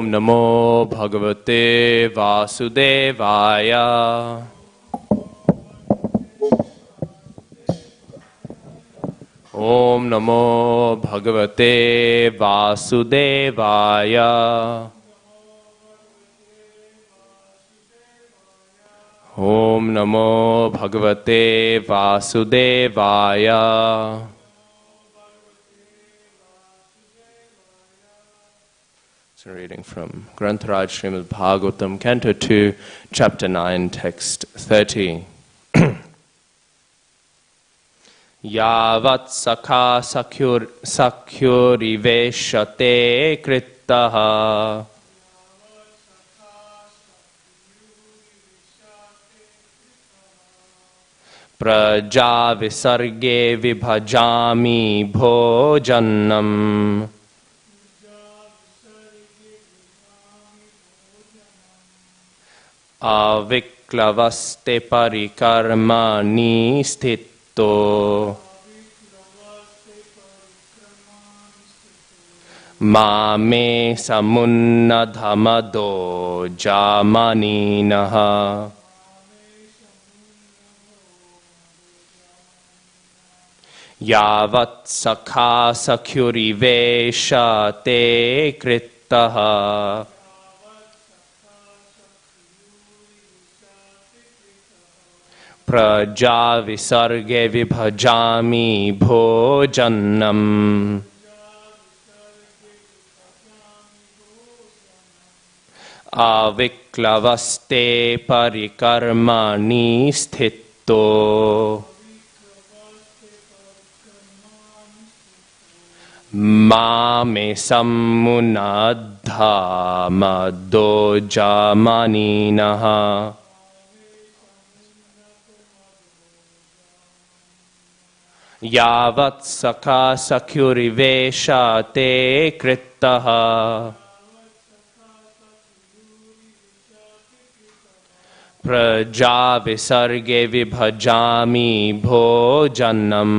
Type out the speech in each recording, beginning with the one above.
Om Namo Bhagavate Vasudevaya. Om Namo Bhagavate Vasudevaya. Om Namo Bhagavate Vasudevaya. It's a reading from Grantaraj Srimad Bhagavatam, Canto 2, Chapter 9, Text 30. Yavat sakha sakyuriveshate krittaha praja visarge vibhajami bhojanam aviklavaste parikarmani sthito mame samunnadhamado jamaninaha yavat sakha sakyurivesha te krittaha praja visarge vibhajami bhojanam aviklavaste parikarmani sthito mame sammunadhamado jamaninaha yavat sakha sakyurivesha te krittaha praja visarge vibhajami bhojanam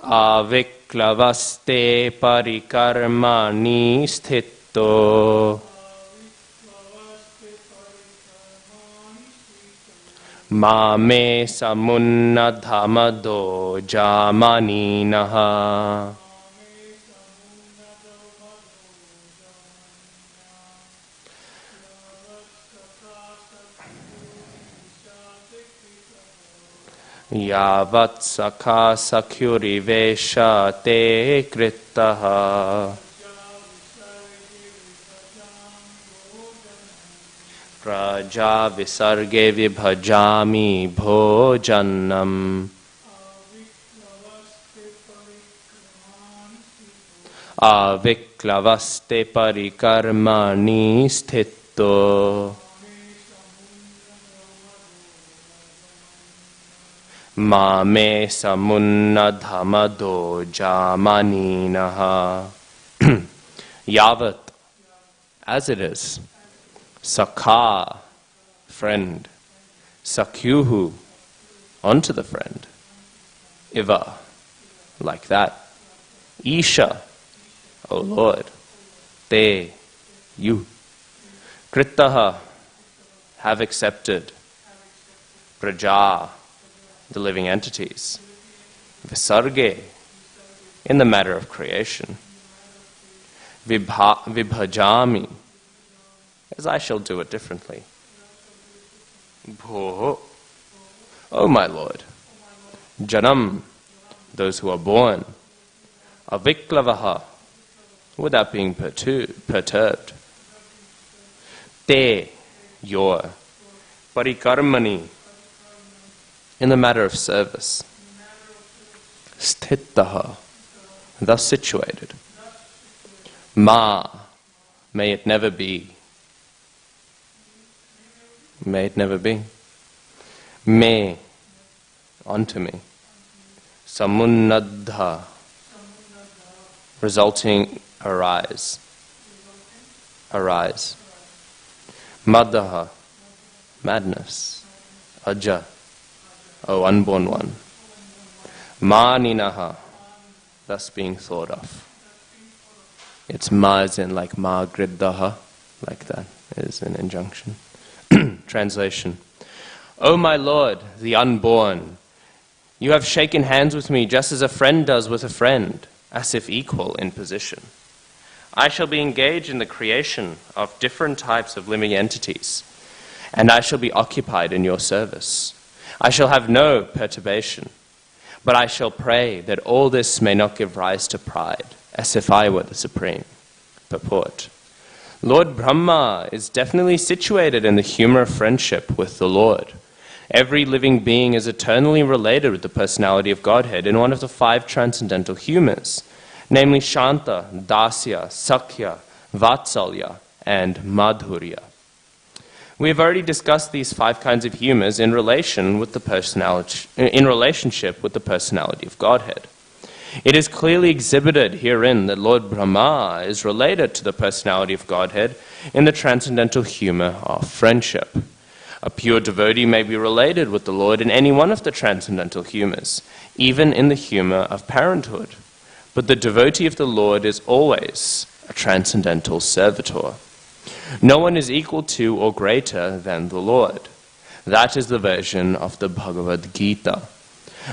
aviklavaste parikarmani sthito mame samunnadhamado jamaninaha yavat sakha sakyurivesha te krittaha praja visarge vibhajami bhojanam aviklavaste parikarmani sthito mame samunnadhamado jamaninaha yavat, as it is, sakha, friend, sakyuhu, onto the friend, iva, like that, isha, O Lord, te, you, krittaha, have accepted, praja, the living entities, visarge, in the matter of creation, vibhajami, as I shall do it differently. Bho, O my Lord, janam, those who are born, aviklavaha, without being perturbed, te, your, parikarmani, in the matter of service, sthitaha, thus situated, ma, may it never be, may it never be, me, onto me, samunnadha, resulting arise, maddaha, madness, aja, O unborn one, maninaha, thus being thought of. It's ma as in like ma griddaha, like that is an injunction. Translation. O my Lord, the unborn, you have shaken hands with me just as a friend does with a friend, as if equal in position. I shall be engaged in the creation of different types of living entities, and I shall be occupied in your service. I shall have no perturbation, but I shall pray that all this may not give rise to pride, as if I were the supreme. Purport. Lord Brahma is definitely situated in the humor of friendship with the Lord. Every living being is eternally related with the personality of Godhead in one of the 5 transcendental humors, namely Shanta, Dasya, Sakhya, Vatsalya, and Madhurya. We have already discussed these 5 kinds of humors in relationship with the personality of Godhead. It is clearly exhibited herein that Lord Brahma is related to the personality of Godhead in the transcendental humor of friendship. A pure devotee may be related with the Lord in any one of the transcendental humors, even in the humor of parenthood. But the devotee of the Lord is always a transcendental servitor. No one is equal to or greater than the Lord. That is the version of the Bhagavad Gita.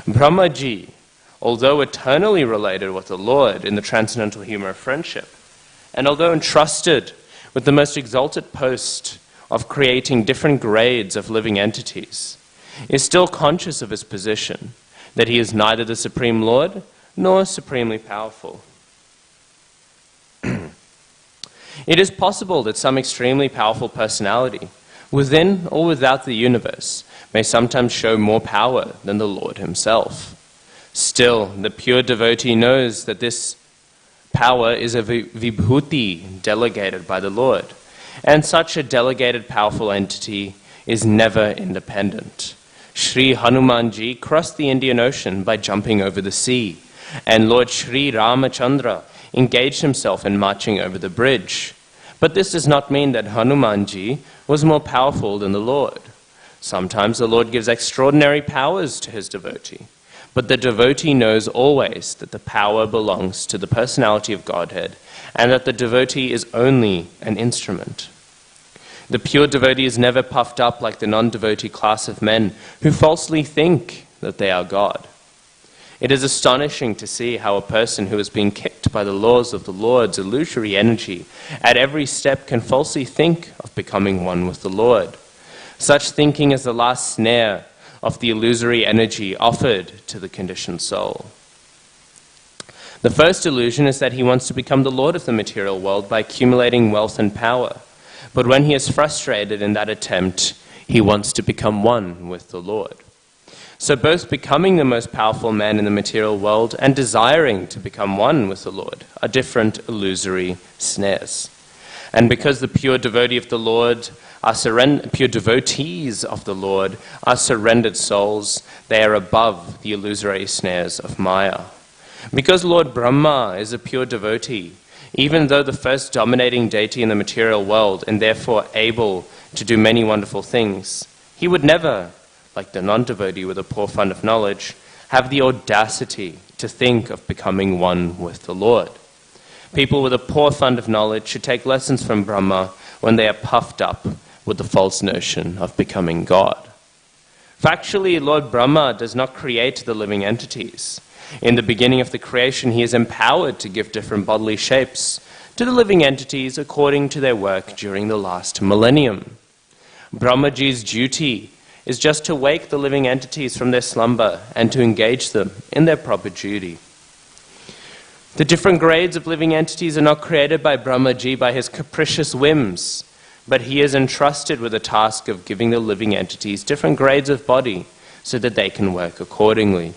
Brahmaji, although eternally related with the Lord in the transcendental humor of friendship, and although entrusted with the most exalted post of creating different grades of living entities, is still conscious of his position, that he is neither the Supreme Lord nor supremely powerful. It is possible that some extremely powerful personality, within or without the universe, may sometimes show more power than the Lord himself. Still, the pure devotee knows that this power is a vibhuti delegated by the Lord, and such a delegated powerful entity is never independent. Sri Hanumanji crossed the Indian Ocean by jumping over the sea, and Lord Sri Ramachandra engaged himself in marching over the bridge. But this does not mean that Hanumanji was more powerful than the Lord. Sometimes the Lord gives extraordinary powers to his devotee, but the devotee knows always that the power belongs to the personality of Godhead, and that the devotee is only an instrument. The pure devotee is never puffed up like the non-devotee class of men who falsely think that they are God. It is astonishing to see how a person who has been kicked by the laws of the Lord's illusory energy at every step can falsely think of becoming one with the Lord. Such thinking is the last snare of the illusory energy offered to the conditioned soul. The first illusion is that he wants to become the Lord of the material world by accumulating wealth and power. But when he is frustrated in that attempt, he wants to become one with the Lord. So both becoming the most powerful man in the material world and desiring to become one with the Lord are different illusory snares. And because the pure devotee of the Lord pure devotees of the Lord are surrendered souls, they are above the illusory snares of Maya. Because Lord Brahma is a pure devotee, even though the first dominating deity in the material world and therefore able to do many wonderful things, he would never, like the non-devotee with a poor fund of knowledge, have the audacity to think of becoming one with the Lord. People with a poor fund of knowledge should take lessons from Brahma when they are puffed up with the false notion of becoming God. Factually, Lord Brahma does not create the living entities. In the beginning of the creation, he is empowered to give different bodily shapes to the living entities according to their work during the last millennium. Brahmaji's duty is just to wake the living entities from their slumber and to engage them in their proper duty. The different grades of living entities are not created by Brahmaji by his capricious whims, but he is entrusted with the task of giving the living entities different grades of body so that they can work accordingly.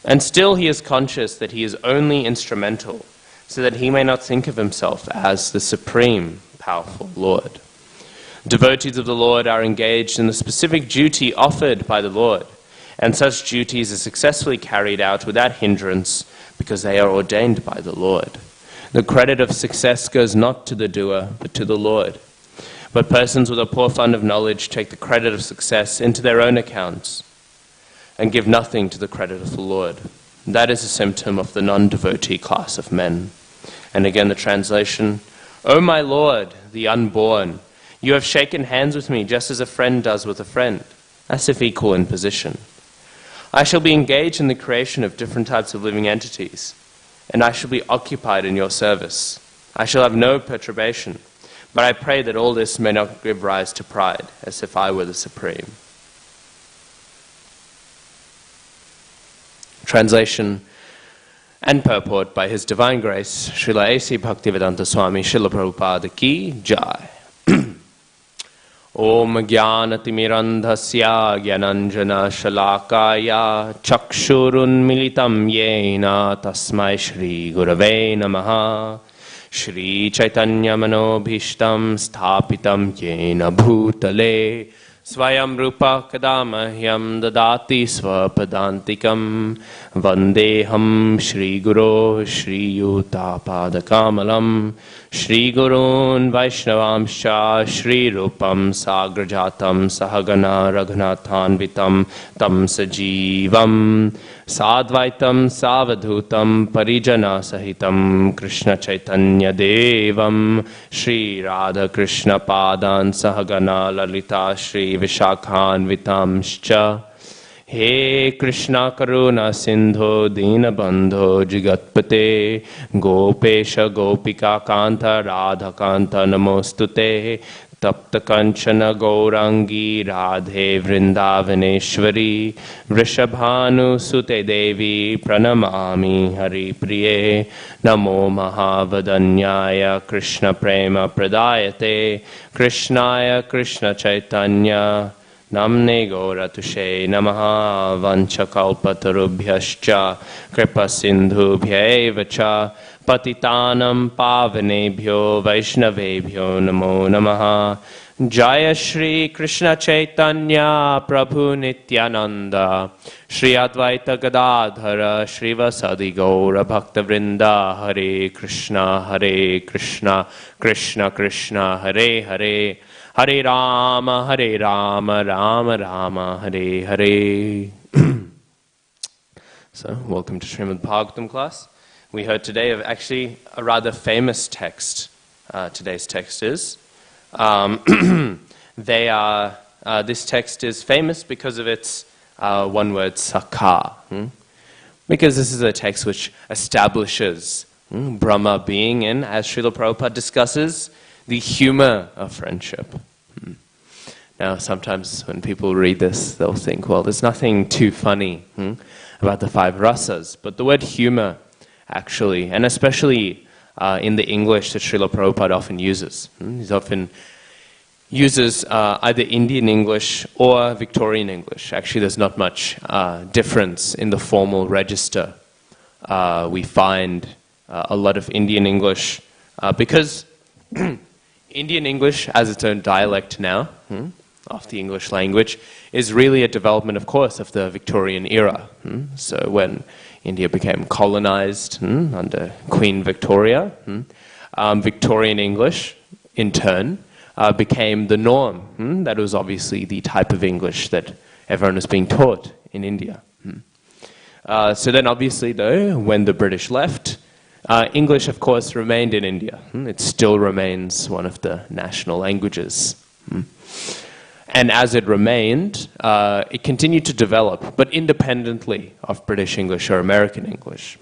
And still he is conscious that he is only instrumental, so that he may not think of himself as the supreme, powerful Lord. Devotees of the Lord are engaged in the specific duty offered by the Lord, and such duties are successfully carried out without hindrance because they are ordained by the Lord. The credit of success goes not to the doer, but to the Lord. But persons with a poor fund of knowledge take the credit of success into their own accounts and give nothing to the credit of the Lord. That is a symptom of the non-devotee class of men. And again the translation, O my Lord, the unborn, you have shaken hands with me just as a friend does with a friend, as if equal in position. I shall be engaged in the creation of different types of living entities, and I shall be occupied in your service. I shall have no perturbation, but I pray that all this may not give rise to pride, as if I were the supreme. Translation and purport by His Divine Grace, Srila A.C. Bhaktivedanta Swami Srila Prabhupada Ki Jai. Om Jnanatimirandhasya Jnananjana Shalakaya Chakshurunmilitam Yena Tasmai Shri Gurave Namaha Shri Chaitanya Manobhishtam Sthapitam Yena Bhutale Swayam Rupa Kadamahyam Dadati Swapadantikam Vandeham Shri Guru Shri Yuta Padakamalam Shri Gurun Vaishnavamscha Shri Rupam Sagrajatam Sahagana Raghunathanvitam Tam Sajivam Sadvaitam Savadhutam Parijana Sahitam Krishna Chaitanya Devam Shri Radha Krishna Padan Sahagana Lalita Shri Vishakhanvitamscha He Krishna Karuna Sindho Dinabandho Jigatpate Gopesha Gopika Kanta Radha Kanta Namostute Tapta Kanchana Gaurangi Radhe Vrindavaneshwari Vrishabhanu Sute Devi Pranamami Hari Priye Namo Mahavadanyaya Krishna Prema Pradayate Krishnaya Krishna Chaitanya Namne Gauratushe Namaha Vanchakalpatarubhyascha Kripa Sindhubhyaeva cha Patitanam Pavanebhyo Vaishnavebhyo Namo Namaha Jaya Shri Krishna Chaitanya Prabhu Nityananda Shri Advaita Gadadhara Shri Vasadi Gaura Bhakta Vrinda Hare Krishna Krishna Krishna Hare Hare Hare Rama, Rama Rama, Hare Hare. So, welcome to Srimad Bhagavatam class. We heard today of actually a rather famous text. Today's text is. This text is famous because of its one word, sakha. Because this is a text which establishes Brahma being in, as Srila Prabhupada discusses, the humor of friendship. Now, sometimes when people read this, they'll think, well, there's nothing too funny about the five rasas. But the word humor, actually, and especially in the English that Srila Prabhupada often uses. He often uses either Indian English or Victorian English. Actually, there's not much difference in the formal register. We find a lot of Indian English because Indian English, as its own dialect now, of the English language, is really a development, of course, of the Victorian era. So when India became colonized under Queen Victoria, Victorian English, in turn, became the norm. That was obviously the type of English that everyone was being taught in India. So then obviously, though, when the British left, English, of course, remained in India. It still remains one of the national languages. And as it remained, it continued to develop, but independently of British English or American English.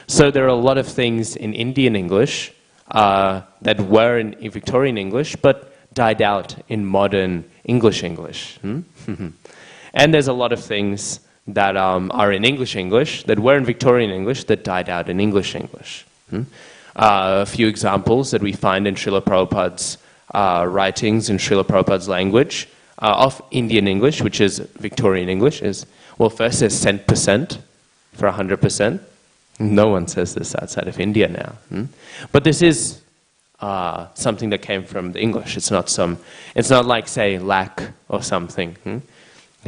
So there are a lot of things in Indian English that were in Victorian English, but died out in modern English. And there's a lot of things that are in English that were in Victorian English that died out in English. A few examples that we find in Srila Prabhupada's writings in Srila Prabhupada's language of Indian English, which is Victorian English, is, well, first there's cent% for 100%. No one says this outside of India now. But this is something that came from the English. It's not like, say, lakh or something.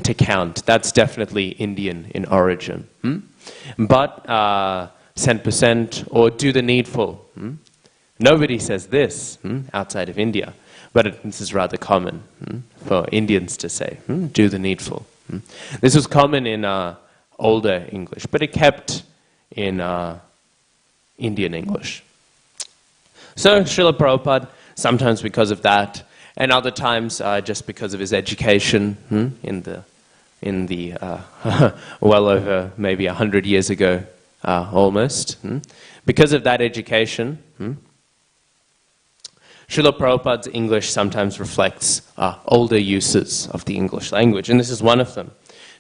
To count. That's definitely Indian in origin. But cent% or do the needful. Nobody says this outside of India, but this is rather common for Indians to say, do the needful. This was common in older English, but it kept in Indian English. So Srila Prabhupada, sometimes because of that, and other times just because of his education in the well over maybe 100 years ago, almost. Because of that education, Srila Prabhupada's English sometimes reflects older uses of the English language, and this is one of them.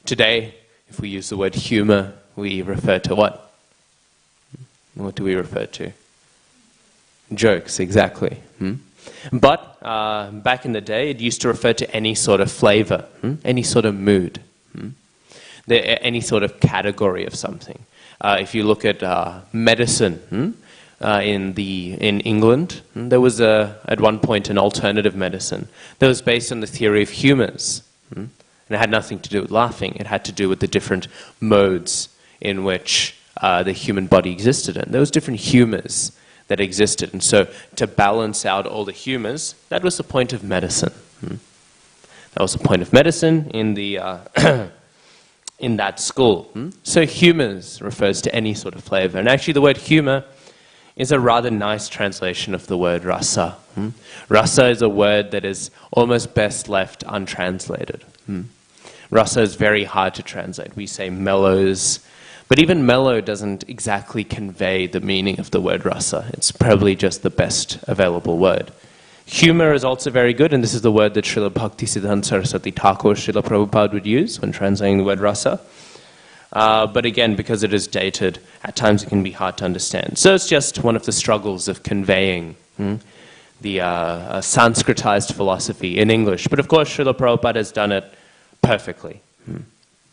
Today, if we use the word humor, we refer to what? What do we refer to? Jokes, exactly. But back in the day, it used to refer to any sort of flavor, any sort of mood, any sort of category of something. If you look at medicine in England, there was at one point an alternative medicine that was based on the theory of humors. And it had nothing to do with laughing. It had to do with the different modes in which the human body existed in. There was different humors that existed. And so to balance out all the humors, that was the point of medicine. That was the point of medicine in the in that school. So humors refers to any sort of flavor. And actually the word humor is a rather nice translation of the word rasa. Rasa is a word that is almost best left untranslated. Rasa is very hard to translate. We say mellows, but even mellow doesn't exactly convey the meaning of the word rasa. It's probably just the best available word. Humor is also very good, and this is the word that Srila Bhaktisiddhanta Saraswati Thakur, Srila Prabhupada would use when translating the word rasa. But again, because it is dated, at times it can be hard to understand. So it's just one of the struggles of conveying the Sanskritized philosophy in English. But of course, Srila Prabhupada has done it perfectly.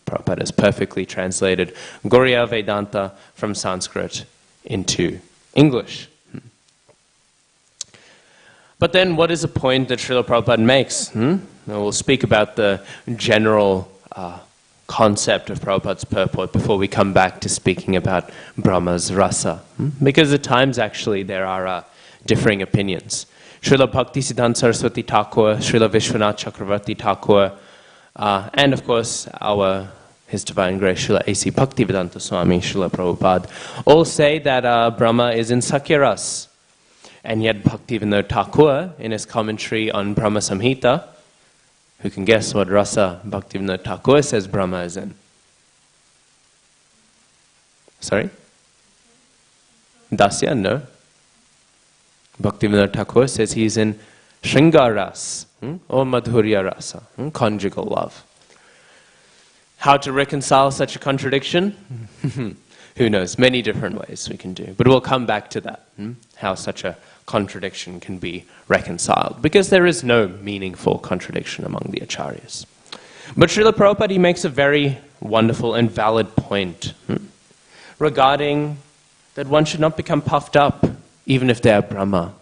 Prabhupada has perfectly translated Gauriya Vedanta from Sanskrit into English. But then what is the point that Srila Prabhupada makes? We'll speak about the general concept of Prabhupada's purport before we come back to speaking about Brahma's rasa. Because at times actually there are differing opinions. Srila Bhaktisiddhanta Saraswati Thakur, Srila Vishwanath Chakravarti Thakur, and of course His Divine Grace Srila A.C. Bhaktivedanta Swami, Srila Prabhupada, all say that Brahma is in Sakyaras. And yet Bhaktivinoda Thakur, in his commentary on Brahma Samhita, who can guess what rasa Bhaktivinoda Thakur says Brahma is in? Sorry? Dasya? No. Bhaktivinoda Thakur says he's in Shringaras, or Madhurya Rasa, conjugal love. How to reconcile such a contradiction? Who knows? Many different ways we can do. But we'll come back to that, how such a contradiction can be reconciled. Because there is no meaningful contradiction among the acharyas. But Srila Prabhupada, he makes a very wonderful and valid point regarding that one should not become puffed up, even if they are Brahma.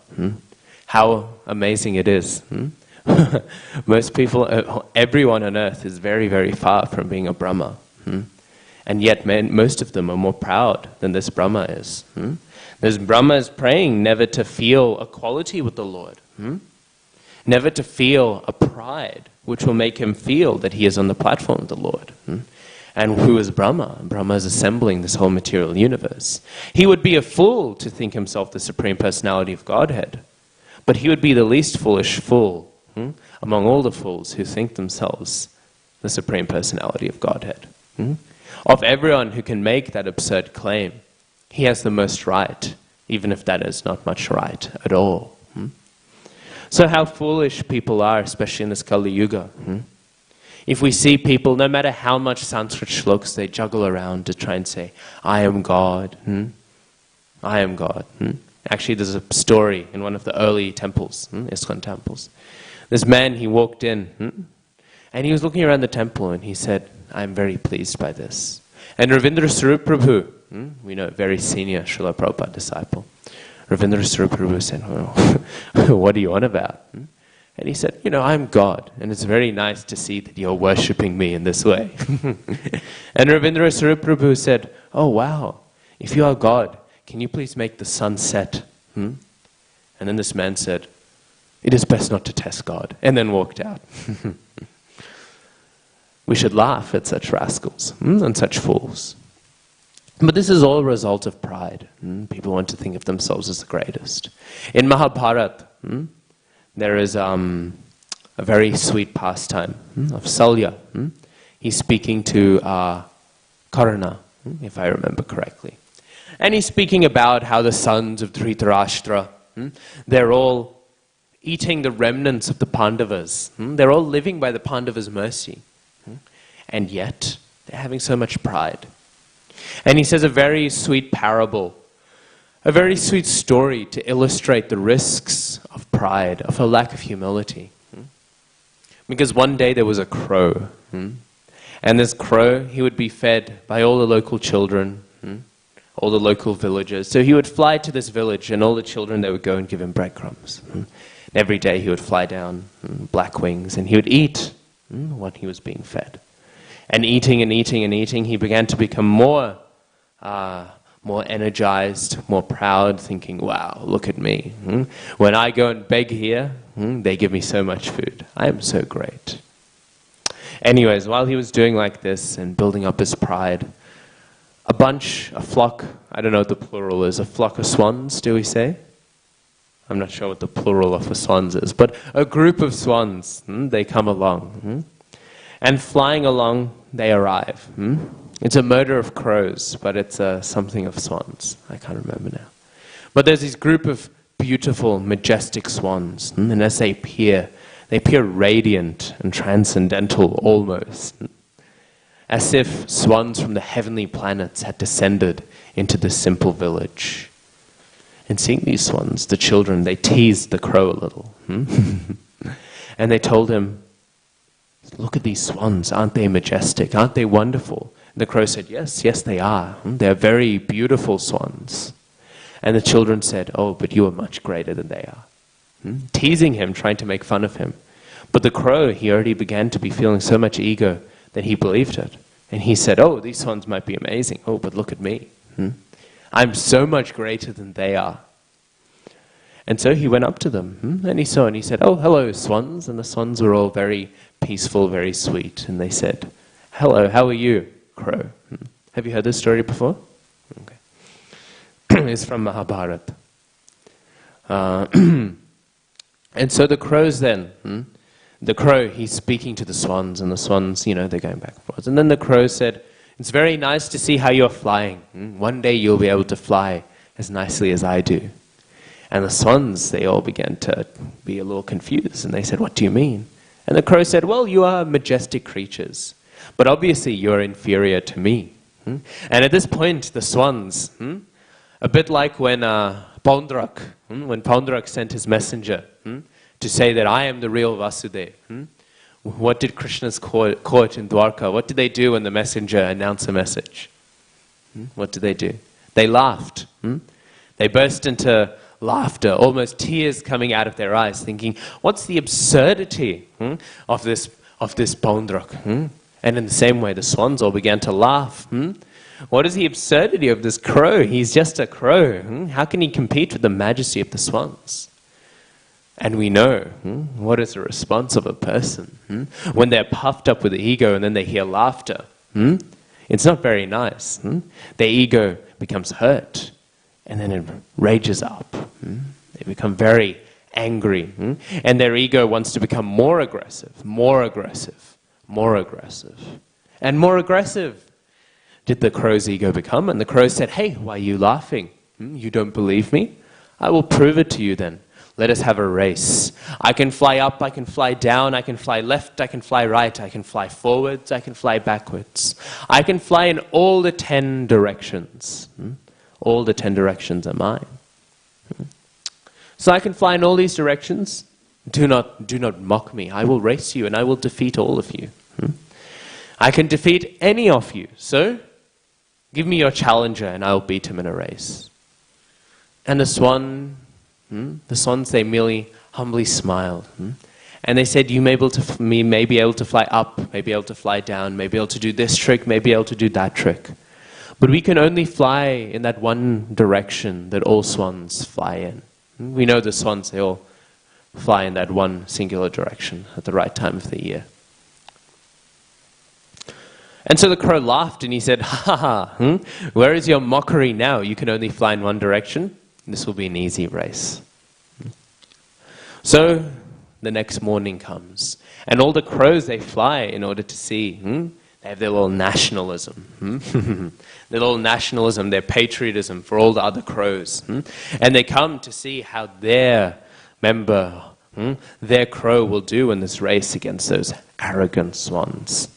How amazing it is. Most people, everyone on earth is very, very far from being a Brahma. And yet most of them are more proud than this Brahma is. This Brahma is praying never to feel equality with the Lord. Never to feel a pride which will make him feel that he is on the platform of the Lord. And who is Brahma? Brahma is assembling this whole material universe. He would be a fool to think himself the Supreme Personality of Godhead. But he would be the least foolish fool among all the fools who think themselves the Supreme Personality of Godhead. Of everyone who can make that absurd claim, he has the most right, even if that is not much right at all. So how foolish people are, especially in this Kali Yuga. If we see people, no matter how much Sanskrit shlokas they juggle around to try and say, I am God, I am God. Actually, there's a story in one of the early temples, ISKCON temples. This man, he walked in, and he was looking around the temple, and he said, I'm very pleased by this. And Ravindra Swarup Prabhu, we know, very senior Srila Prabhupada disciple, Ravindra Swarup Prabhu said, what are you on about? And he said, I'm God, and it's very nice to see that you're worshipping me in this way. And Ravindra Swarup Prabhu said, oh wow, if you are God, can you please make the sun set? And then this man said, it is best not to test God, and then walked out. We should laugh at such rascals and such fools. But this is all a result of pride. People want to think of themselves as the greatest. In Mahabharata, there is a very sweet pastime of Salya. He's speaking to Karna, if I remember correctly. And he's speaking about how the sons of Dhritarashtra, they're all eating the remnants of the Pandavas. They're all living by the Pandavas' mercy. And yet, they're having so much pride. And he says a very sweet parable, a very sweet story to illustrate the risks of pride, of a lack of humility. Because one day there was a crow. And this crow, he would be fed by all the local children, all the local villagers. So he would fly to this village, and all the children, they would go and give him breadcrumbs. Every day he would fly down, black wings, and he would eat what he was being fed. And eating and eating and eating, he began to become more energized, more proud, thinking, wow, look at me. When I go and beg here, they give me so much food. I am so great. Anyways, while he was doing like this and building up his pride, a flock, I don't know what the plural is, a flock of swans, do we say? I'm not sure what the plural of a swans is, but a group of swans, they come along. And flying along, they arrive. It's a murder of crows, but it's something of swans. I can't remember now. But there's this group of beautiful, majestic swans. And as they appear radiant and transcendental almost. As if swans from the heavenly planets had descended into this simple village. And seeing these swans, the children, they teased the crow a little. And they told him, look at these swans, aren't they majestic? Aren't they wonderful? And the crow said, yes, yes they are. They're very beautiful swans. And the children said, oh, but you are much greater than they are. Teasing him, trying to make fun of him. But the crow, he already began to be feeling so much ego that he believed it. And he said, oh, these swans might be amazing. Oh, but look at me. I'm so much greater than they are. And so he went up to them, and he saw, and he said, oh, hello, swans. And the swans were all very peaceful, very sweet. And they said, hello, how are you, crow? Have you heard this story before? Okay. It's from Mahabharata. And so the crows then, the crow, he's speaking to the swans, and the swans, they're going back and forth. And then the crow said, it's very nice to see how you're flying. One day you'll be able to fly as nicely as I do. And the swans, they all began to be a little confused, and they said, what do you mean? And the crow said, well, you are majestic creatures, but obviously you're inferior to me. And at this point, the swans, a bit like when Paundrak sent his messenger to say that I am the real Vasudeva. What did Krishna's court in Dwarka, what did they do when the messenger announced a message? What did they do? They laughed. They burst into laughter, almost tears coming out of their eyes, thinking, what's the absurdity of this Paundrak? And in the same way, the swans all began to laugh. What is the absurdity of this crow? He's just a crow. How can he compete with the majesty of the swans? And we know what is the response of a person when they're puffed up with ego and then they hear laughter. It's not very nice. Their ego becomes hurt. And then it rages up. They become very angry. And their ego wants to become more aggressive, more aggressive, more aggressive. And more aggressive did the crow's ego become. And the crow said, hey, why are you laughing? You don't believe me? I will prove it to you then. Let us have a race. I can fly up, I can fly down, I can fly left, I can fly right, I can fly forwards, I can fly backwards. I can fly in all the 10 directions. All the 10 directions are mine. So I can fly in all these directions. Do not mock me. I will race you and I will defeat all of you. I can defeat any of you. So give me your challenger and I will beat him in a race. And the swans, they merely humbly smiled. And they said, you may be able to fly up, may be able to fly down, may be able to do this trick, may be able to do that trick. But we can only fly in that one direction that all swans fly in. We know the swans, they all fly in that one singular direction at the right time of the year. And so the crow laughed and he said, "Ha ha, where is your mockery now? You can only fly in one direction. This will be an easy race." So the next morning comes, and all the crows, they fly in order to see. They have their little nationalism. Their little nationalism, their patriotism for all the other crows. And they come to see how their member, their crow will do in this race against those arrogant swans.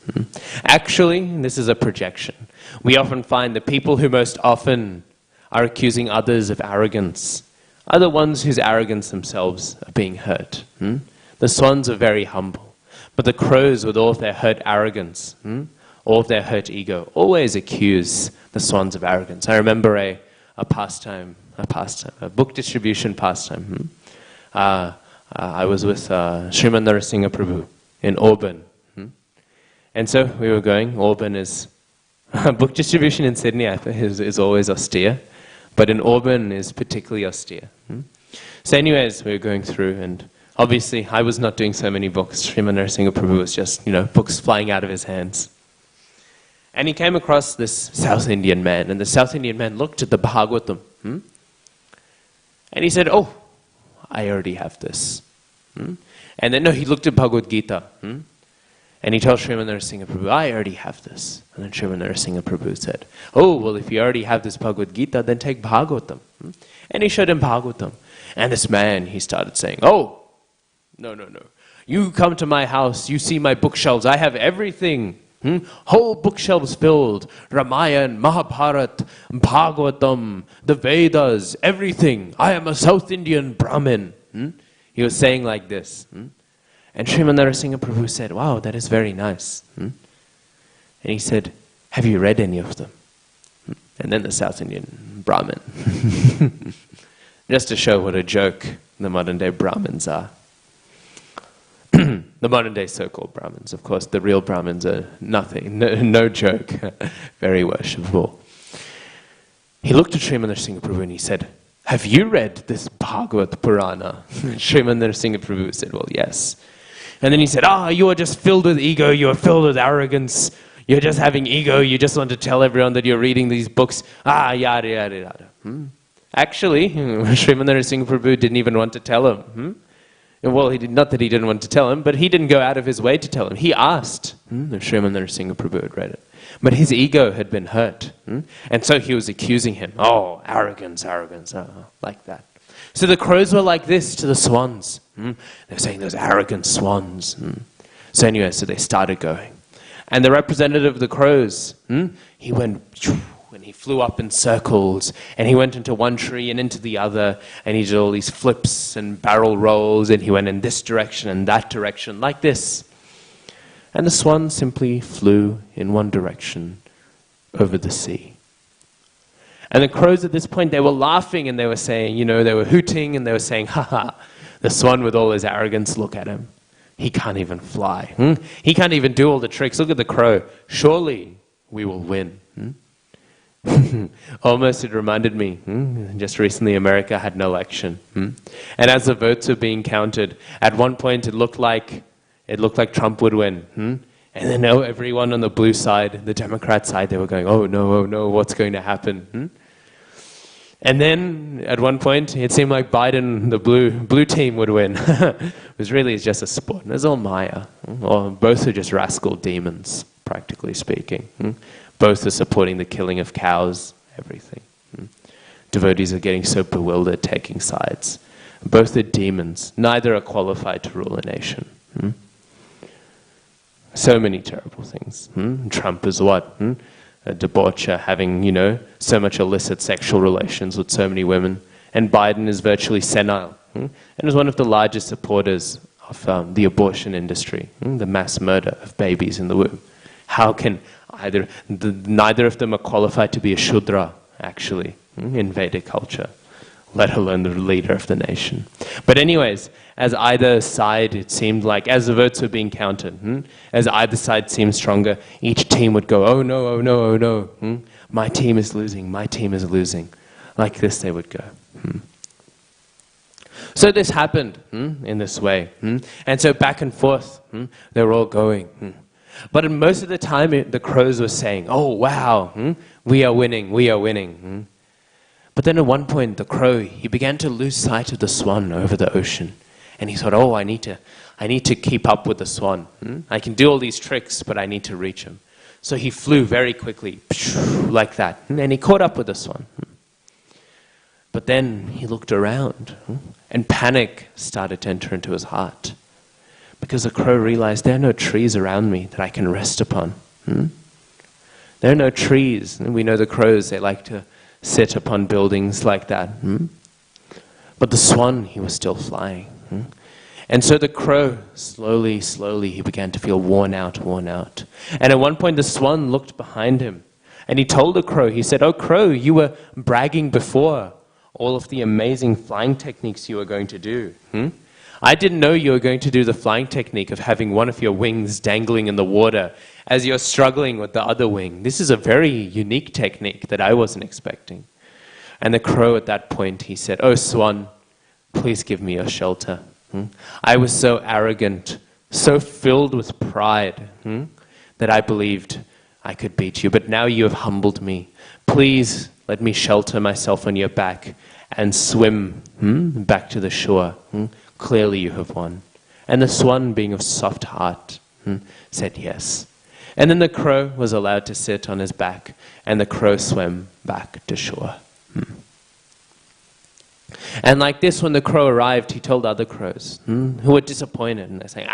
Actually, this is a projection. We often find the people who most often are accusing others of arrogance are the ones whose arrogance themselves are being hurt. The swans are very humble, but the crows, with all of their hurt arrogance, all of their hurt ego, always accuse the swans of arrogance. I remember a book distribution pastime. I was with Sriman Narasimha Prabhu in Auburn. And so we were going. Auburn is, book distribution in Sydney is always austere, but in Auburn is particularly austere. So anyways, we were going through, and obviously I was not doing so many books. Sriman Narasimha Prabhu was just, books flying out of his hands. And he came across this South Indian man, and the South Indian man looked at the Bhagavatam, and he said, "Oh, I already have this." And then, no, he looked at Bhagavad Gita, and he told Sriman Narasimha Prabhu, "I already have this." And then Sriman Narasimha Prabhu said, "Oh, well, if you already have this Bhagavad Gita, then take Bhagavatam." And he showed him Bhagavatam. And this man, he started saying, "Oh, no. You come to my house, you see my bookshelves, I have everything. Whole bookshelves filled, Ramayana, Mahabharata, Bhagavatam, the Vedas, everything. I am a South Indian Brahmin." He was saying like this. And Sriman Narasimha Prabhu said, "Wow, that is very nice." And he said, "Have you read any of them?" And then the South Indian Brahmin. Just to show what a joke the modern day Brahmins are. The modern day so-called Brahmins, of course, the real Brahmins are nothing, no joke, very worshipful. He looked at Sriman Narasimha Prabhu and he said, "Have you read this Bhagavad Purana?" Sriman Narasimha Prabhu said, "Well, yes." And then he said, "You are just filled with ego, you are filled with arrogance, you're just having ego, you just want to tell everyone that you're reading these books, yada, yada, yada." Actually, Sriman Narasimha Prabhu didn't even want to tell him. Well, not that he didn't want to tell him, but he didn't go out of his way to tell him. He asked if Sriman Narasimha Prabhu had read it. But his ego had been hurt. And so he was accusing him. "Oh, arrogance, like that." So the crows were like this to the swans. They were saying, "Those arrogant swans." So anyway, so they started going. And the representative of the crows, he went, and he flew up in circles, and he went into one tree and into the other, and he did all these flips and barrel rolls, and he went in this direction and that direction, like this. And the swan simply flew in one direction over the sea. And the crows at this point, they were laughing, and they were saying, they were hooting, and they were saying, "Ha ha, the swan with all his arrogance, look at him. He can't even fly. He can't even do all the tricks. Look at the crow. Surely we will win." Almost, it reminded me, just recently America had an election. And as the votes were being counted, at one point it looked like Trump would win. And then everyone on the blue side, the Democrat side, they were going, "Oh no, what's going to happen?" And then at one point it seemed like Biden, the blue team, would win. It was really just a sport. It was all Maya. Both are just rascal demons, practically speaking. Both are supporting the killing of cows, everything. Devotees are getting so bewildered, taking sides. Both are demons. Neither are qualified to rule a nation. So many terrible things. Trump is what? A debaucher, having, so much illicit sexual relations with so many women. And Biden is virtually senile. And is one of the largest supporters of the abortion industry, the mass murder of babies in the womb. How can neither of them are qualified to be a Shudra, actually, in Vedic culture, let alone the leader of the nation. But anyways, as either side, it seemed like, as the votes were being counted, as either side seemed stronger, each team would go, "Oh no, oh no, oh no, my team is losing, my team is losing." Like this they would go. So this happened in this way. And so back and forth, they were all going. But most of the time, the crows were saying, "Oh, wow, we are winning, we are winning." But then at one point, the crow, he began to lose sight of the swan over the ocean. And he thought, "Oh, I need to keep up with the swan. I can do all these tricks, but I need to reach him." So he flew very quickly, like that, and he caught up with the swan. But then he looked around, and panic started to enter into his heart. Because the crow realized there are no trees around me that I can rest upon. There are no trees. And we know the crows, they like to sit upon buildings like that. But the swan, he was still flying. And so the crow, slowly, he began to feel worn out. And at one point the swan looked behind him. And he told the crow, he said, "Oh crow, you were bragging before all of the amazing flying techniques you were going to do. I didn't know you were going to do the flying technique of having one of your wings dangling in the water as you're struggling with the other wing. This is a very unique technique that I wasn't expecting." And the crow at that point, he said, "Oh swan, please give me your shelter. I was so arrogant, so filled with pride, that I believed I could beat you. But now you have humbled me. Please let me shelter myself on your back and swim back to the shore. Clearly you have won." And the swan, being of soft heart, said yes. And then the crow was allowed to sit on his back, and the crow swam back to shore. And like this, when the crow arrived, he told other crows who were disappointed, and they're saying,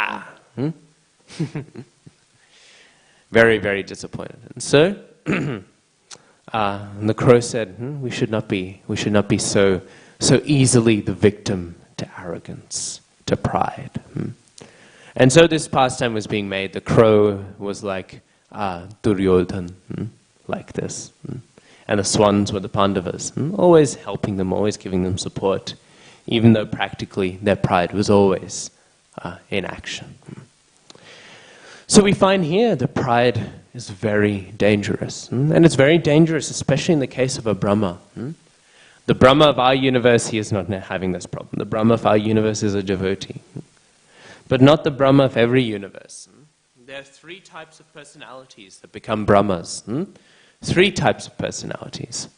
very, very disappointed. And so and the crow said, we should not be so easily the victim to arrogance, to pride. And so this pastime was being made. The crow was like Duryodhan, like this. And the swans were the Pandavas, always helping them, always giving them support, even though practically their pride was always in action. So we find here that pride is very dangerous. And it's very dangerous, especially in the case of a Brahma. The Brahma of our universe, he is not having this problem. The Brahma of our universe is a devotee. But not the Brahma of every universe. There are 3 types of personalities that become Brahmas. 3 types of personalities.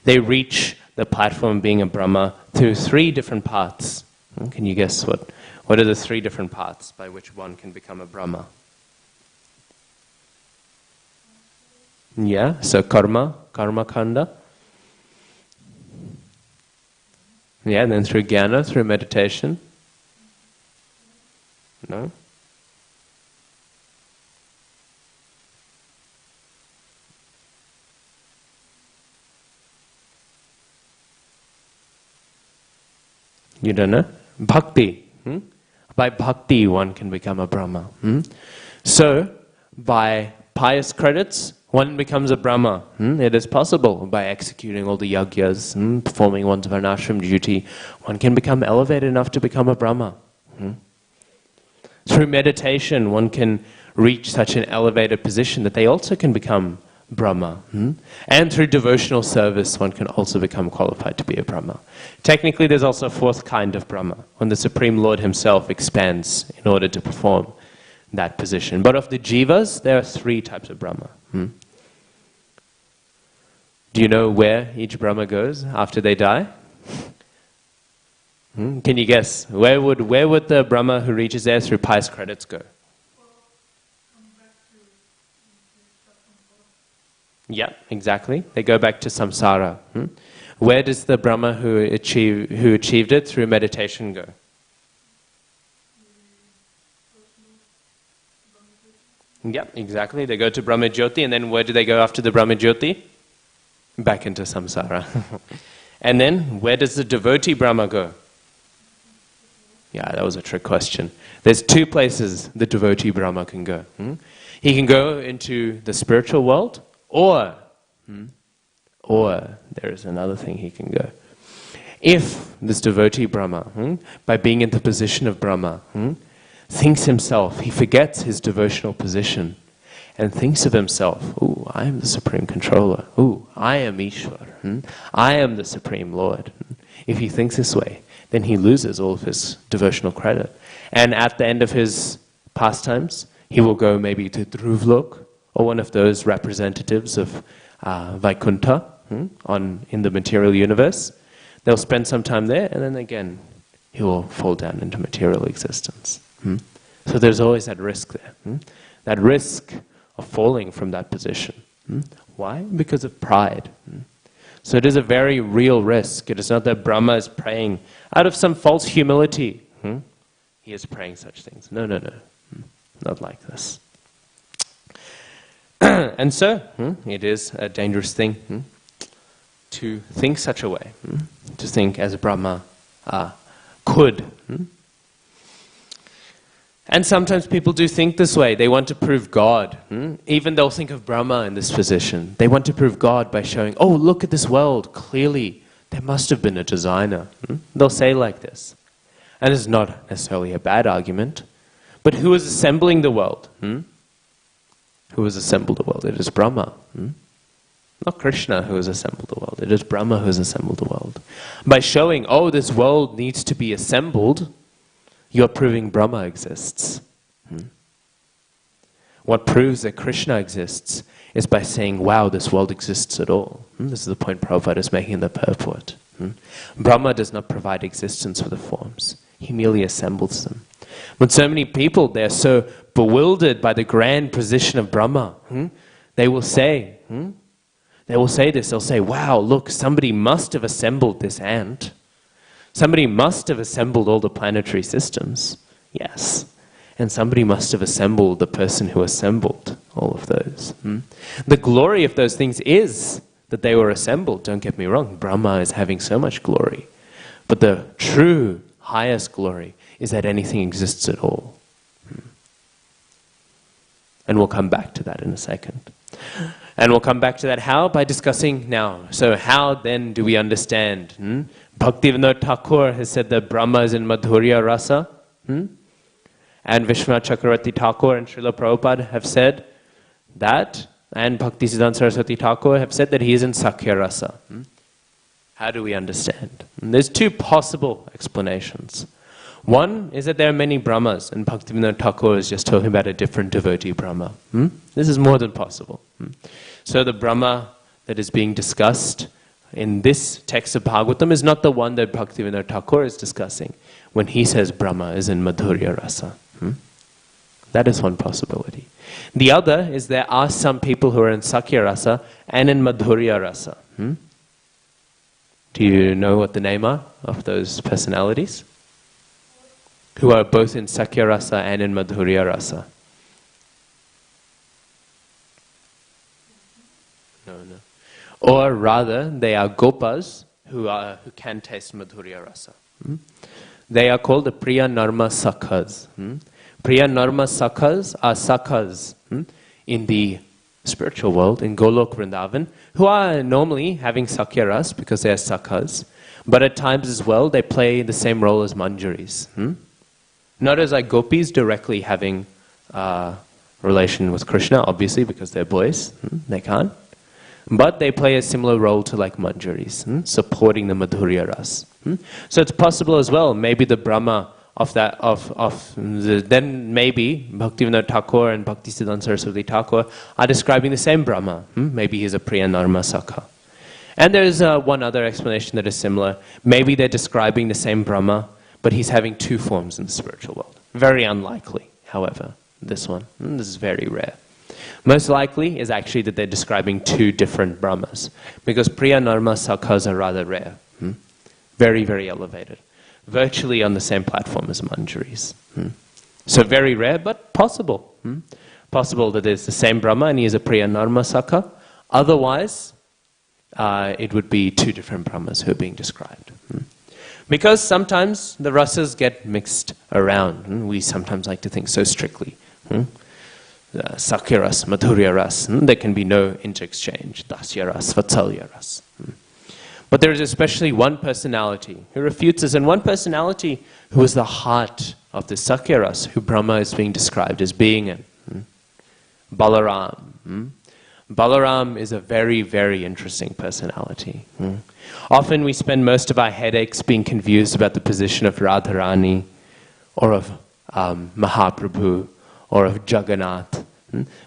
They reach the platform of being a Brahma through 3 different paths. Can you guess what are the 3 different paths by which one can become a Brahma? Yeah, so karma kanda. Yeah, and then through jnana, through meditation. No? You don't know? Bhakti. By bhakti, one can become a Brahma. So, by pious credits, one becomes a Brahma. It is possible. By executing all the yagyas, performing one's varnashram duty, one can become elevated enough to become a Brahma. Through meditation, one can reach such an elevated position that they also can become Brahma. And through devotional service, one can also become qualified to be a Brahma. Technically, there's also a 4th kind of Brahma, when the Supreme Lord himself expands in order to perform that position. But of the jivas, there are 3 types of Brahma. Do you know where each Brahma goes after they die? Can you guess? Where would the Brahma who reaches there through pious credits go? Yeah, exactly. They go back to samsara. Where does the Brahma who achieved it through meditation go? Yeah, exactly. They go to Brahma Jyoti, and then where do they go after the Brahma Jyoti? Back into samsara. And then where does the devotee Brahma go? Yeah, that was a trick question. There's 2 places the devotee Brahma can go. He can go into the spiritual world, or there is another thing he can go. If this devotee Brahma, by being in the position of Brahma, thinks himself, he forgets his devotional position, and thinks of himself, "Ooh, I am the Supreme Controller. Ooh, I am Ishwar. I am the Supreme Lord." If he thinks this way, then he loses all of his devotional credit. And at the end of his pastimes, He will go maybe to Dhruvlok, or one of those representatives of Vaikuntha in the material universe. They'll spend some time there, and then again, he will fall down into material existence. So there's always that risk there. That risk of falling from that position. Why? Because of pride. So it is a very real risk. It is not that Brahma is praying out of some false humility. He is praying such things. No. Not like this. And so, it is a dangerous thing to think such a way. To think as Brahma could. And sometimes people do think this way. They want to prove God. Even they'll think of Brahma in this position. They want to prove God by showing, oh, look at this world. Clearly, there must have been a designer. They'll say like this. And it's not necessarily a bad argument. But who is assembling the world? Who has assembled the world? It is Brahma. Not Krishna who has assembled the world. It is Brahma who has assembled the world. By showing, oh, this world needs to be assembled, you're proving Brahma exists. What proves that Krishna exists is by saying, wow, this world exists at all. This is the point Prabhupada is making in the purport. Brahma does not provide existence for the forms. He merely assembles them. But so many people, they're so bewildered by the grand position of Brahma. They will say this, they'll say, wow, look, somebody must have assembled this ant. Somebody must have assembled all the planetary systems. Yes. And somebody must have assembled the person who assembled all of those. The glory of those things is that they were assembled. Don't get me wrong. Brahma is having so much glory. But the true highest glory is that anything exists at all. And we'll come back to that in a second. And we'll come back to that how? By discussing now. So how then do we understand? Bhaktivinoda Thakur has said that Brahma is in Madhurya Rasa. And Vishwanath Chakravarti Thakur and Srila Prabhupada have said that. And Bhaktisiddhanta Saraswati Thakur have said that he is in Sakhya Rasa. How do we understand? And there's two possible explanations. One is that there are many Brahmas, and Bhaktivinoda Thakur is just talking about a different devotee Brahma. This is more than possible. So the Brahma that is being discussed in this text of Bhagavatam is not the one that Bhaktivinoda Thakur is discussing when he says Brahma is in Madhurya Rasa. That is one possibility. The other is there are some people who are in Sakhya Rasa and in Madhurya Rasa. Do you know what the name are of those personalities? Who are both in Sakhya Rasa and in Madhurya Rasa. No. Or rather, they are Gopas who can taste Madhurya Rasa. They are called the Priya Narma Sakhas. Priya Narma Sakhas are Sakhas in the spiritual world, in Golok Vrindavan, who are normally having Sakhya Ras because they are Sakhas. But at times as well, they play the same role as Manjaris. Not as like gopis directly having relation with Krishna, obviously, because they're boys. They can't. But they play a similar role to like Manjaris, supporting the Madhurya Ras. So it's possible as well, maybe the Brahma then maybe Bhaktivinoda Thakur and Bhaktisiddhanta Saraswati Thakur are describing the same Brahma. Maybe he's a Priya Narma Sakha. And there's one other explanation that is similar. Maybe they're describing the same Brahma, but he's having two forms in the spiritual world. Very unlikely, however, this one. This is very rare. Most likely is actually that they're describing two different Brahmas, because Priya Narma Sakhas are rather rare. Very, very elevated. Virtually on the same platform as Manjaris. So very rare, but possible. Possible that there's the same Brahma and he is a Priya Narma Sakha. Otherwise, it would be two different Brahmas who are being described. Because sometimes the rasas get mixed around. We sometimes like to think so strictly. Sakhya ras, Madhurya ras. There can be no inter-exchange. Dasya ras, Vatsalya ras. But there is especially one personality who refutes this, and one personality who is the heart of the Sakhya ras, who Brahma is being described as being in. Balaram. Balaram is a very, very interesting personality. Often we spend most of our headaches being confused about the position of Radharani or of Mahaprabhu or of Jagannath.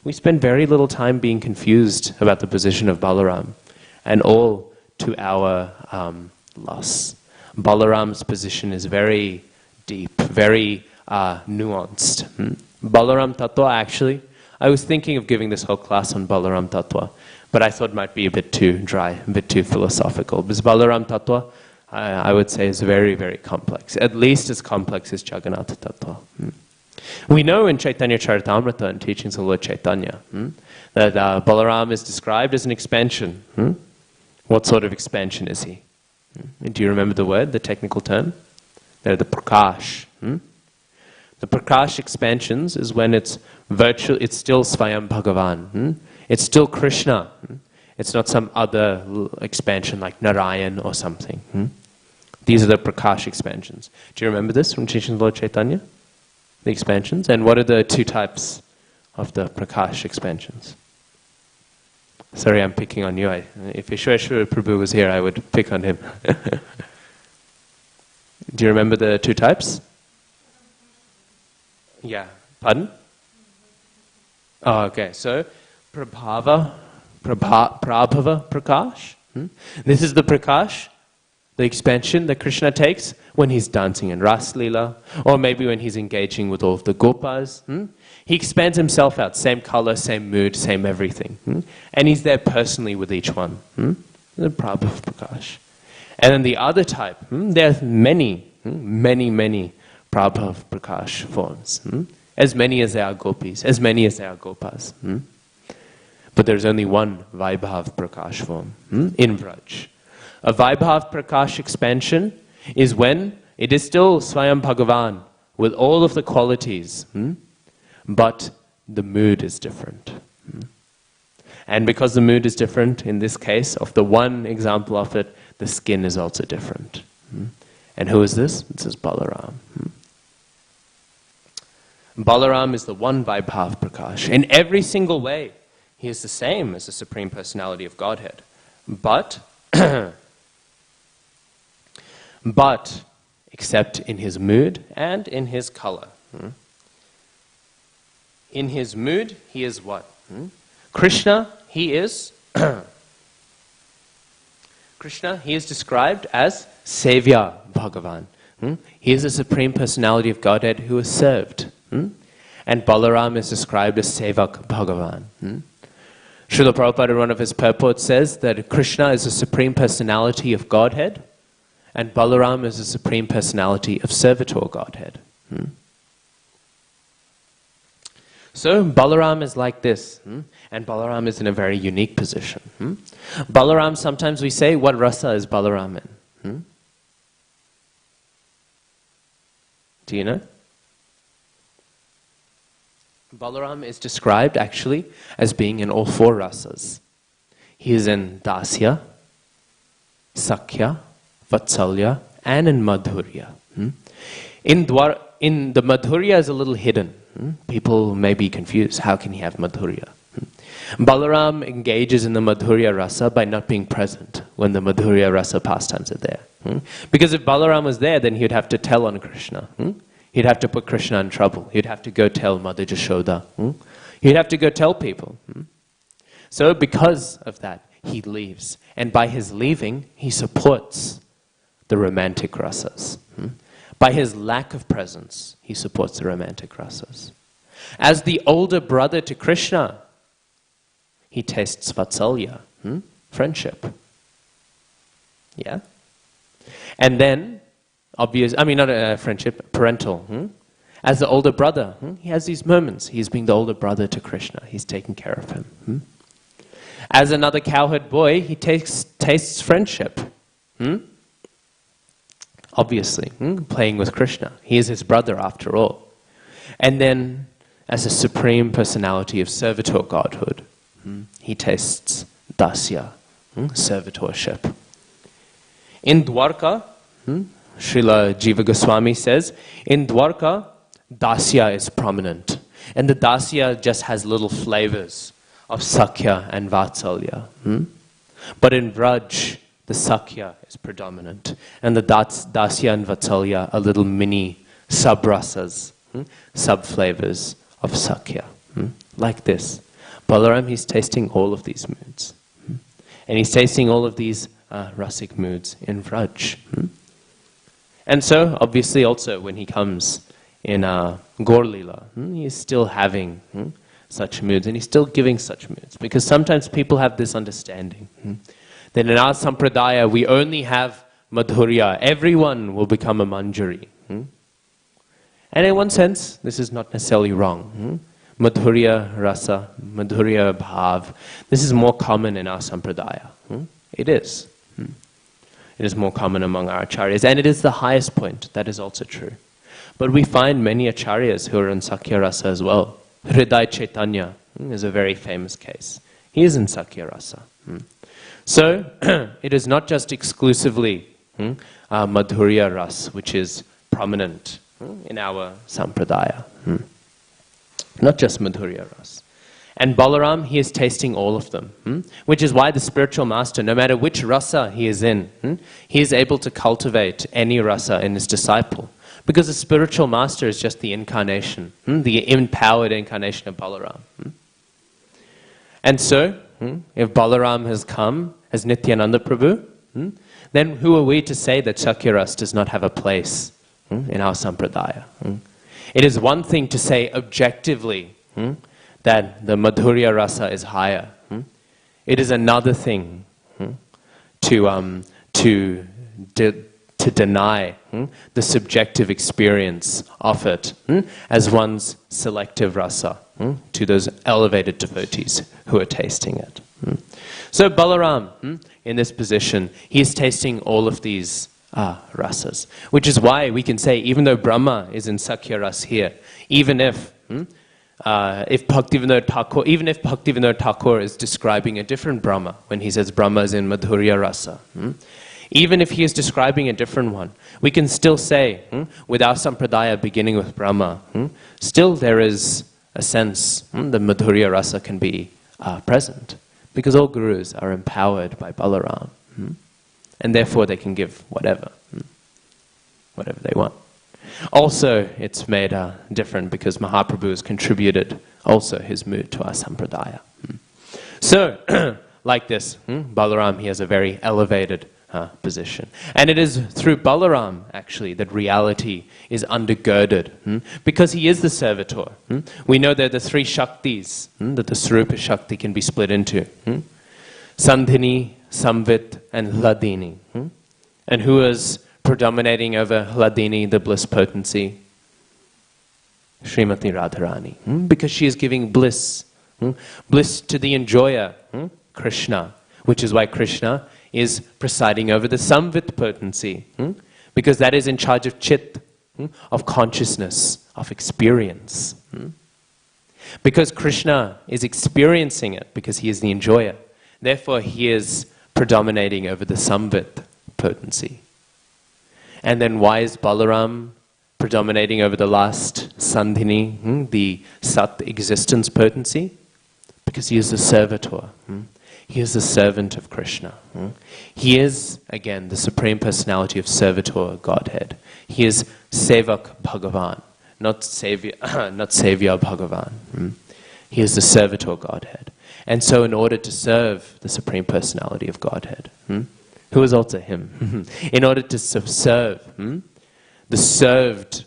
We spend very little time being confused about the position of Balaram, and all to our loss. Balaram's position is very deep, very nuanced. Balaram Tattva, actually, I was thinking of giving this whole class on Balaram Tattva, but I thought it might be a bit too dry, a bit too philosophical. Because Balaram Tattva, I would say, is very, very complex, at least as complex as Jagannath Tattva. We know in Chaitanya Charitamrita and teachings of Lord Chaitanya that Balaram is described as an expansion. What sort of expansion is he? Do you remember the word, the technical term? They're the Prakash. The Prakash expansions is when it's virtual, it's still Swayam Bhagavan. It's still Krishna. It's not some other expansion like Narayan or something. These are the Prakash expansions. Do you remember this from teachings of Lord Chaitanya? The expansions? And what are the two types of the Prakash expansions? Sorry, I'm picking on you. If Vishweshwara Prabhu was here, I would pick on him. Do you remember the two types? Yeah. Pardon? Oh, okay. So, Prabhava Prakash. This is the Prakash, the expansion that Krishna takes when he's dancing in Ras Leela, or maybe when he's engaging with all of the Gopas. He expands himself out, same color, same mood, same everything. And he's there personally with each one. The Prabhava Prakash. And then the other type, there are many Prabhava Prakash forms. As many as there are Gopis, as many as there are Gopas. But there's only one Vaibhav Prakash form in Vraj. A Vaibhav Prakash expansion is when it is still Swayam Bhagavan with all of the qualities, but the mood is different. And because the mood is different, in this case, of the one example of it, the skin is also different. And who is this? This is Balaram. Balaram is the one Vaibhav Prakash. In every single way, he is the same as the Supreme Personality of Godhead. But except in his mood and in his color. In his mood, he is what? Krishna, he is Krishna, he is described as Sevya Bhagavan. He is the Supreme Personality of Godhead who is served. And Balaram is described as Sevak Bhagavan. Srila Prabhupada in one of his purports says that Krishna is the Supreme Personality of Godhead and Balaram is the Supreme Personality of Servitor Godhead. So Balaram is like this, and Balaram is in a very unique position. Balaram, sometimes we say, what rasa is Balaram in? Do you know? Balaram is described actually as being in all four rasas. He is in Dasya, Sakhya, Vatsalya, and in Madhurya. In the Madhurya is a little hidden. People may be confused. How can he have Madhurya? Balaram engages in the Madhurya rasa by not being present when the Madhurya rasa pastimes are there. Because if Balaram was there, then he would have to tell on Krishna. He'd have to put Krishna in trouble. He'd have to go tell Mother Jashoda. He'd have to go tell people. So because of that, he leaves. And by his leaving, he supports the romantic rasas. By his lack of presence, he supports the romantic rasas. As the older brother to Krishna, he tastes vatsalya, friendship. Yeah? And then, not friendship, parental. As the older brother, he has these moments. He's being the older brother to Krishna. He's taking care of him. As another cowherd boy, he tastes friendship. Obviously, playing with Krishna. He is his brother after all. And then, as a Supreme Personality of Servitor Godhood, he tastes dasya, servitorship. In Dwarka, Srila Jiva Goswami says, in Dwarka, dasya is prominent. And the dasya just has little flavors of Sakhya and Vatsalya. But in Vraj, the Sakhya is predominant. And the Dasya and Vatsalya are little mini sub-rasas, sub-flavors of Sakya. Like this. Balaram, he's tasting all of these moods. And he's tasting all of these rasic moods in Vraj. And so, obviously also, when he comes in Gaur Leela, he's still having such moods, and he's still giving such moods. Because sometimes people have this understanding that in our sampradaya, we only have madhurya. Everyone will become a manjari. And in one sense, this is not necessarily wrong. Madhurya rasa, madhurya bhav, this is more common in our sampradaya. It is. It is more common among our acharyas, and it is the highest point. That is also true. But we find many acharyas who are in Sakya rasa as well. Hriday Chaitanya is a very famous case. He is in Sakya rasa. So, it is not just exclusively madhurya ras, which is prominent in our sampradaya. Not just madhurya ras. And Balaram, he is tasting all of them, which is why the spiritual master, no matter which rasa he is in, he is able to cultivate any rasa in his disciple. Because the spiritual master is just the incarnation, the empowered incarnation of Balaram. And so, if Balaram has come as Nityananda Prabhu, then who are we to say that Sakya-ras does not have a place in our sampradaya? It is one thing to say objectively that the madhurya rasa is higher. It is another thing to deny the subjective experience of it as one's selective rasa to those elevated devotees who are tasting it. So Balaram, in this position, he is tasting all of these rasas, which is why we can say, even though Brahma is in Sakya ras here, even if Bhaktivinoda Thakur is describing a different Brahma when he says Brahma is in Madhurya rasa, even if he is describing a different one, we can still say, with our sampradaya beginning with Brahma, still there is a sense that Madhurya rasa can be present, because all gurus are empowered by Balaram, and therefore they can give whatever they want. Also, it's made different because Mahaprabhu has contributed also his mood to our sampradaya. So, like this, Balaram, he has a very elevated position. And it is through Balaram, actually, that reality is undergirded, because he is the servitor. We know there are the three Shaktis, that the Sarupa Shakti can be split into. Sandhini, Samvit, and Hladini. And who is predominating over Hladini, the bliss potency? Srimati Radharani. Because she is giving bliss. Bliss to the enjoyer, Krishna. Which is why Krishna is presiding over the Samvit potency. Because that is in charge of chit, of consciousness, of experience. Because Krishna is experiencing it, because he is the enjoyer. Therefore, he is predominating over the Samvit potency. And then why is Balaram predominating over the last Sandhini, the Sat existence potency? Because he is the servitor. He is the servant of Krishna. He is, again, the Supreme Personality of Servitor Godhead. He is Sevak Bhagavan, not Savior Bhagavan. He is the Servitor Godhead. And so in order to serve the Supreme Personality of Godhead, who is also him, in order to serve the served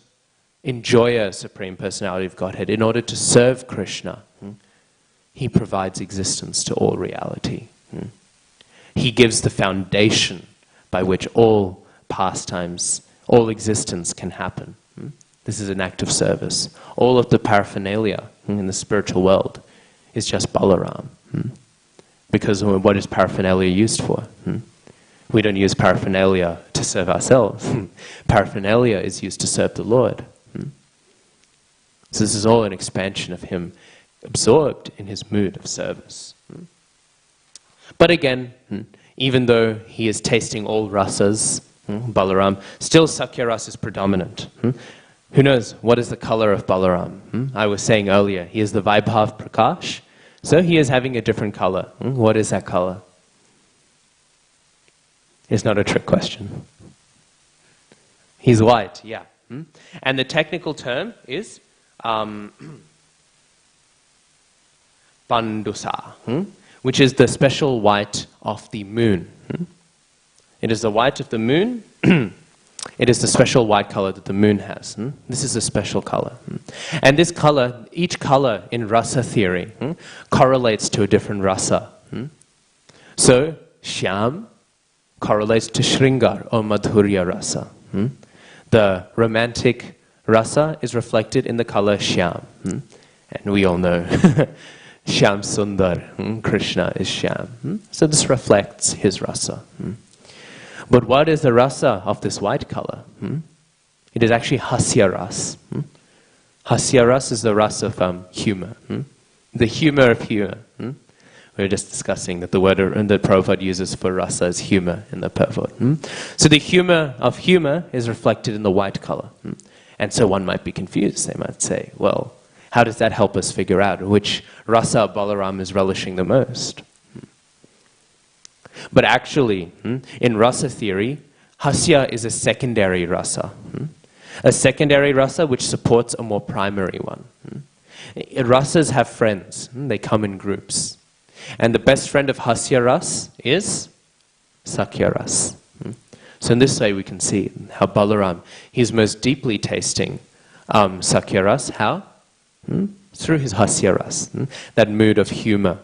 enjoyer Supreme Personality of Godhead, in order to serve Krishna, he provides existence to all reality. He gives the foundation by which all pastimes, all existence can happen. This is an act of service. All of the paraphernalia in the spiritual world is just Balaram. Because what is paraphernalia used for? We don't use paraphernalia to serve ourselves. Paraphernalia is used to serve the Lord. So this is all an expansion of him absorbed in his mood of service. But again, even though he is tasting all rasas, Balaram, still Sakya rasa is predominant. Who knows, what is the color of Balaram? I was saying earlier, he is the Vaibhav Prakash, so he is having a different color. What is that color? It's not a trick question. He's white, yeah. And the technical term is pandusa, which is the special white of the moon. It is the white of the moon. It is the special white color that the moon has. This is a special color. And this color, each color in rasa theory, correlates to a different rasa. So, Shyam correlates to Shringar or Madhurya rasa. The romantic rasa is reflected in the color Shyam. And we all know Shyam Sundar, Krishna is Shyam. So this reflects his rasa. But what is the rasa of this white color? It is actually hasya ras. Hasya ras is the rasa of humor. The humor of humor. We were just discussing that the word that Prabhupada uses for rasa is humor in the purport. So the humor of humor is reflected in the white color. And so one might be confused. They might say, well, how does that help us figure out which rasa Balaram is relishing the most? But actually, in rasa theory, hasya is a secondary rasa. A secondary rasa which supports a more primary one. Rasas have friends. They come in groups. And the best friend of hasya ras is sakya ras. So in this way we can see how Balaram, he's most deeply tasting sakya ras. How? Through his hasya ras. That mood of humor,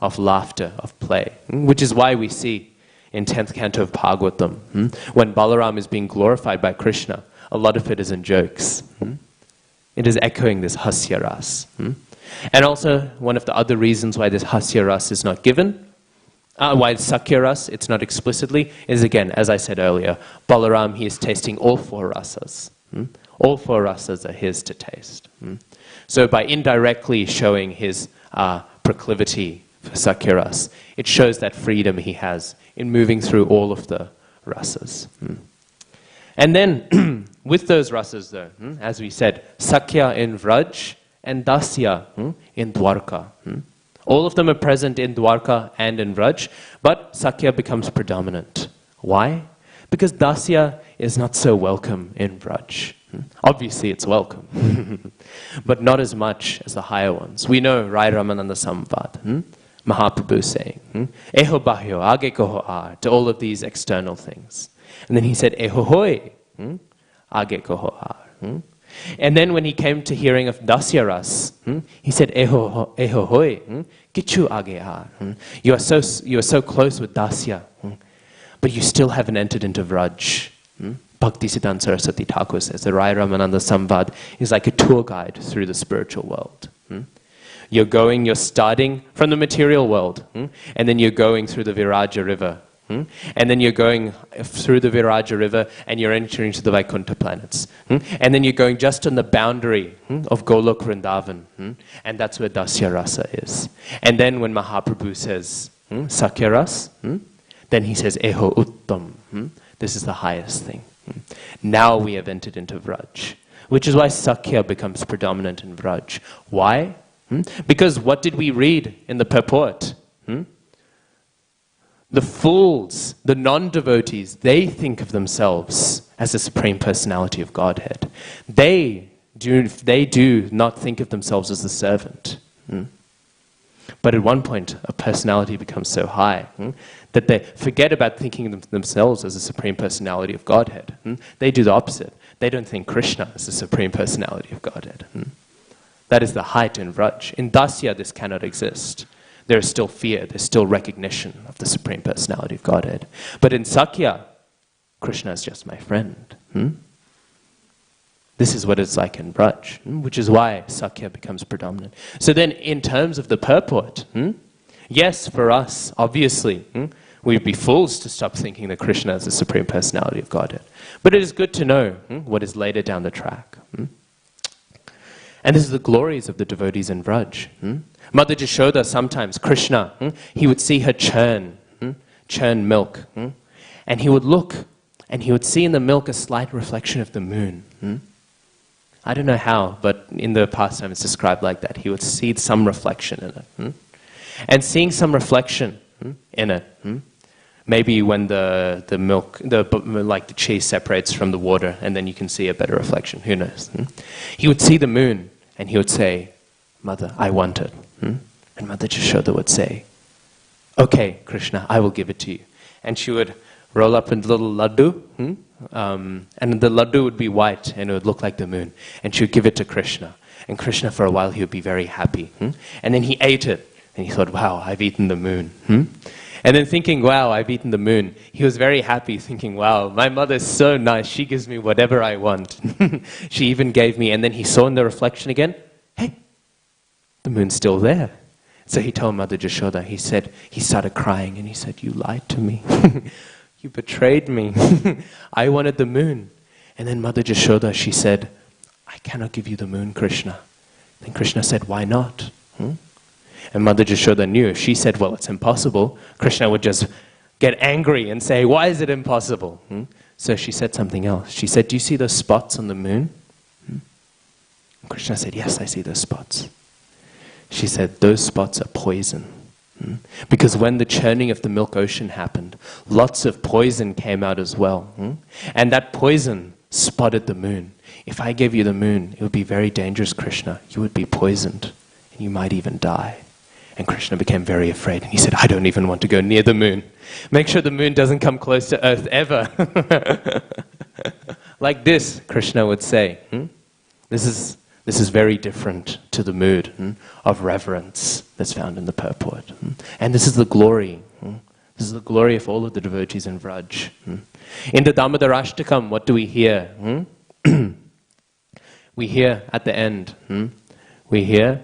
of laughter, of play. Which is why we see in 10th canto of Bhagavatam, when Balaram is being glorified by Krishna, a lot of it is in jokes. It is echoing this hasya ras. And also, one of the other reasons why this hasya ras is not given, why sakya ras, it's not explicitly, is again, as I said earlier, Balaram, he is tasting all four rasas. All four rasas are his to taste. So by indirectly showing his proclivity for sakya ras, it shows that freedom he has in moving through all of the rasas. And then, with those rasas though, as we said, sakya in Vraj and dasya in Dwarka. All of them are present in Dwarka and in Vraj, but sakya becomes predominant. Why? Because dasya is not so welcome in Vraj. Obviously it's welcome, but not as much as the higher ones. We know Rai Ramananda Samvad, Mahaprabhu saying, Eho bahyo, age koho ar, to all of these external things. And then he said, Eho hoi, age koho ar. And then when he came to hearing of dasya ras, he said, Eho hoi, kichu age ar. You are so close with dasya, but you still haven't entered into Vraj. Bhaktisiddhanta Saraswati Thakur says the Rai Ramananda Samvad is like a tour guide through the spiritual world. You're starting from the material world, and then you're going through the Viraja river. And then you're going through the Viraja river and you're entering into the Vaikuntha planets. And then you're going just on the boundary of Golok Vrindavan. And that's where Dasya Rasa is. And then when Mahaprabhu says Sakya Ras, then he says Eho Uttam. This is the highest thing. Now we have entered into Vraj. Which is why Sakya becomes predominant in Vraj. Why? Because what did we read in the purport? The fools, the non-devotees, they think of themselves as the Supreme Personality of Godhead. They do not think of themselves as the servant. But at one point, a personality becomes so high that they forget about thinking of themselves as the Supreme Personality of Godhead. They do the opposite. They don't think Krishna is the Supreme Personality of Godhead. That is the height in Vraj. In Dasya, this cannot exist. There is still fear, there's still recognition of the Supreme Personality of Godhead. But in Sakya, Krishna is just my friend. This is what it's like in Vraj, which is why Sakya becomes predominant. So then, in terms of the purport, yes, for us, obviously, we'd be fools to stop thinking that Krishna is the Supreme Personality of Godhead. But it is good to know what is later down the track. And this is the glories of the devotees in Vraj. Mother Jashoda, sometimes, Krishna, he would see her churn milk. And he would look, and he would see in the milk a slight reflection of the moon. I don't know how, but in the pastime it's described like that. He would see some reflection in it. And seeing some reflection in it, maybe when the milk, like the cheese separates from the water, and then you can see a better reflection, who knows. He would see the moon, and he would say, Mother, I want it. And And Mother Yashoda would say, okay, Krishna, I will give it to you. And she would roll up a little laddu, and the laddu would be white and it would look like the moon. And she would give it to Krishna. And Krishna, for a while, he would be very happy. And then he ate it. And he thought, wow, I've eaten the moon. And then thinking, wow, I've eaten the moon, he was very happy, thinking, wow, my mother's so nice. She gives me whatever I want. She even gave me, and then he saw in the reflection again, hey, the moon's still there. So he told Mother Yashoda, he started crying, and he said, you lied to me. You betrayed me. I wanted the moon. And then Mother Yashoda, she said, I cannot give you the moon, Krishna. Then Krishna said, why not? And Mother Yashoda knew if she said, well, it's impossible, Krishna would just get angry and say, why is it impossible? So she said something else. She said, do you see those spots on the moon? And Krishna said, yes, I see those spots. She said, those spots are poison. Because when the churning of the milk ocean happened, lots of poison came out as well. And that poison spotted the moon. If I gave you the moon, it would be very dangerous, Krishna. You would be poisoned, and you might even die. And Krishna became very afraid, and he said, I don't even want to go near the moon. Make sure the moon doesn't come close to earth ever. Like this, Krishna would say. This is very different to the mood of reverence that's found in the purport. And this is the glory. This is the glory of all of the devotees in Vraj. In the Damodarashtakam, what do we hear? We hear at the end, we hear,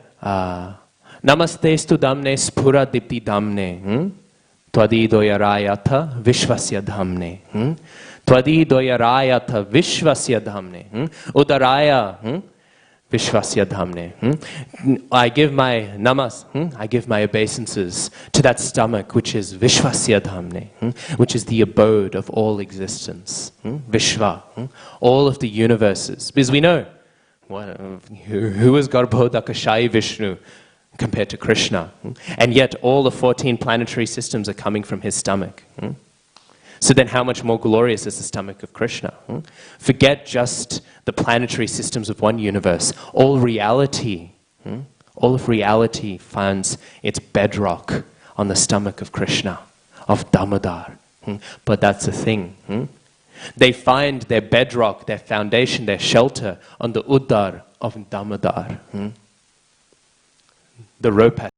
Namastestu damne spura dipti damne, Twadi doyarayatha vishvasya dhamne, Twadi doyarayatha vishvasya dhamne, Udaraya vishvasya dhamne. I give my namas, I give my obeisances to that stomach which is vishvasya dhamne, which is the abode of all existence. Vishva, all of the universes. Because we know, who is Garbhodakashayi Vishnu compared to Krishna? And yet all the 14 planetary systems are coming from his stomach. So then how much more glorious is the stomach of Krishna? Forget just the planetary systems of one universe. All reality, all of reality finds its bedrock on the stomach of Krishna, of Damodar. But that's the thing. They find their bedrock, their foundation, their shelter on the Uddar of Damodar. The rope has